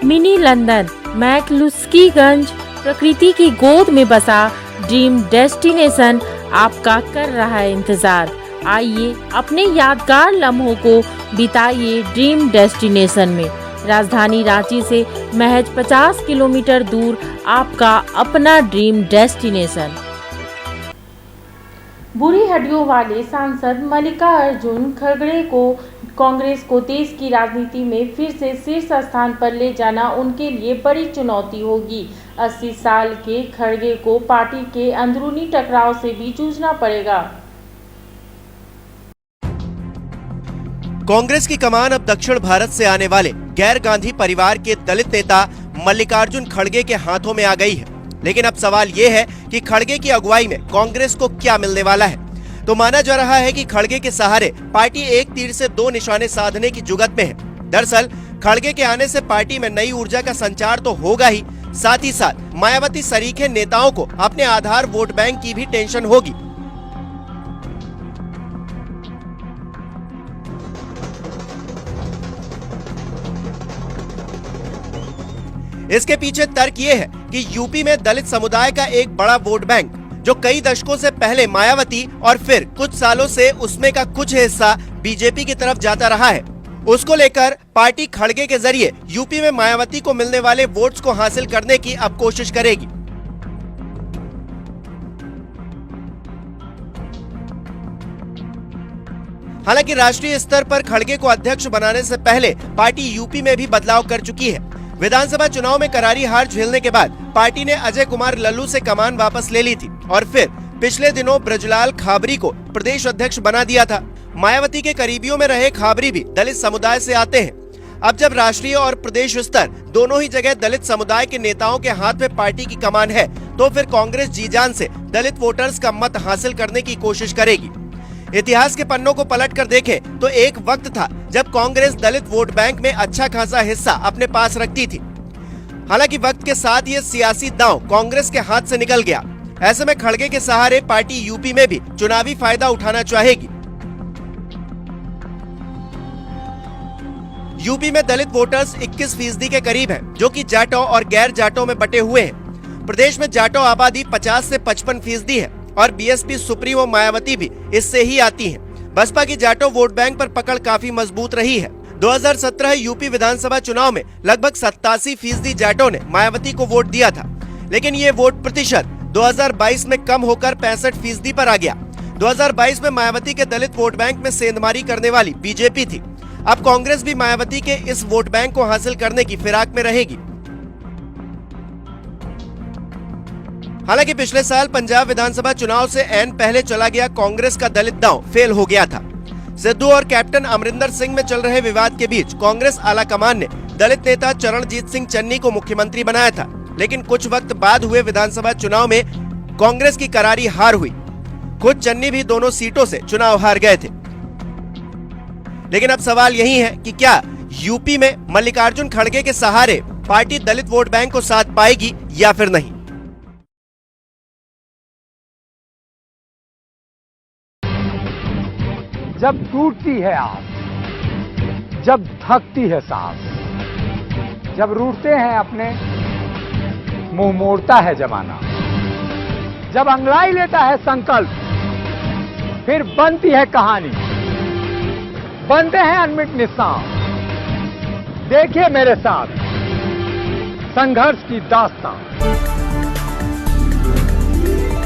Mini London McCluskieganj प्रकृति की गोद में बसा ड्रीम डेस्टिनेशन आपका कर रहा है इंतजार। आइए अपने यादगार लम्हों को बिताइए ड्रीम डेस्टिनेशन में। राजधानी रांची से महज 50 किलोमीटर दूर आपका अपना ड्रीम डेस्टिनेशन। बुरी हड्डियों वाले सांसद मल्लिकार्जुन खड़गे को कांग्रेस को देश की राजनीति में फिर से शीर्ष स्थान पर ले जाना उनके लिए बड़ी चुनौती होगी। 80 साल के खड़गे को पार्टी के अंदरूनी टकराव से भी जूझना पड़ेगा। कांग्रेस की कमान अब दक्षिण भारत से आने वाले गैर गांधी परिवार के दलित नेता मल्लिकार्जुन खड़गे के हाथों में आ गई है। लेकिन अब सवाल ये है कि खड़गे की अगुवाई में कांग्रेस को क्या मिलने वाला है। तो माना जा रहा है कि खड़गे के सहारे पार्टी एक तीर से दो निशाने साधने की जुगत में है। दरअसल खड़गे के आने से पार्टी में नई ऊर्जा का संचार तो होगा ही साथ मायावती सरीखे नेताओं को अपने आधार वोट बैंक की भी टेंशन होगी। इसके पीछे तर्क ये है कि यूपी में दलित समुदाय का एक बड़ा वोट बैंक जो कई दशकों से पहले मायावती और फिर कुछ सालों से उसमें का कुछ हिस्सा बीजेपी की तरफ जाता रहा है, उसको लेकर पार्टी खड़गे के जरिए यूपी में मायावती को मिलने वाले वोट्स को हासिल करने की अब कोशिश करेगी। हालांकि राष्ट्रीय स्तर पर खड़गे को अध्यक्ष बनाने से पहले पार्टी यूपी में भी बदलाव कर चुकी है। विधानसभा चुनाव में करारी हार झेलने के बाद पार्टी ने अजय कुमार लल्लू से कमान वापस ले ली थी और फिर पिछले दिनों ब्रजलाल खाबरी को प्रदेश अध्यक्ष बना दिया था। मायावती के करीबियों में रहे खाबरी भी दलित समुदाय से आते हैं। अब जब राष्ट्रीय और प्रदेश स्तर दोनों ही जगह दलित समुदाय के नेताओं के हाथ में पार्टी की कमान है, तो फिर कांग्रेस जी जान से दलित वोटर्स का मत हासिल करने की कोशिश करेगी। इतिहास के पन्नों को पलटकर देखें तो एक वक्त था जब कांग्रेस दलित वोट बैंक में अच्छा खासा हिस्सा अपने पास रखती थी। हालांकि वक्त के साथ ये सियासी दांव कांग्रेस के हाथ से निकल गया। ऐसे में खड़गे के सहारे पार्टी यूपी में भी चुनावी फायदा उठाना चाहेगी। यूपी में दलित वोटर्स 21% के करीब हैं, जो कि जाटों और गैर जाटों में बटे हुए हैं। प्रदेश में जाटों आबादी 50 से 55% है और बीएसपी सुप्रीमो मायावती भी इससे ही आती हैं। बसपा की जाटो वोट बैंक पर पकड़ काफी मजबूत रही है। 2017 यूपी विधानसभा चुनाव में लगभग 87% जाटों ने मायावती को वोट दिया था, लेकिन ये वोट प्रतिशत 2022 में कम होकर 65% पर आ गया। 2022 में मायावती के दलित वोट बैंक में सेंधमारी करने वाली बीजेपी थी। अब कांग्रेस भी मायावती के इस वोट बैंक को हासिल करने की फिराक में रहेगी। हालांकि पिछले साल पंजाब विधानसभा चुनाव से ऐन पहले चला गया कांग्रेस का दलित दांव फेल हो गया था। सिद्धू और कैप्टन अमरिंदर सिंह में चल रहे विवाद के बीच कांग्रेस आलाकमान ने दलित नेता चरणजीत सिंह चन्नी को मुख्यमंत्री बनाया था, लेकिन कुछ वक्त बाद हुए विधानसभा चुनाव में कांग्रेस की करारी हार हुई। खुद चन्नी भी दोनों सीटों से चुनाव हार गए थे। लेकिन अब सवाल यही है कि क्या यूपी में मल्लिकार्जुन खड़गे के सहारे पार्टी दलित वोट बैंक को साथ पाएगी या फिर नहीं। जब टूटती है आस, जब थकती है सांस, जब रूठते हैं अपने, मुंह मोड़ता है जमाना, जब अंगड़ाई लेता है संकल्प, फिर बनती है कहानी, बनते हैं अनमिट निशान। देखिए मेरे साथ संघर्ष की दास्तान।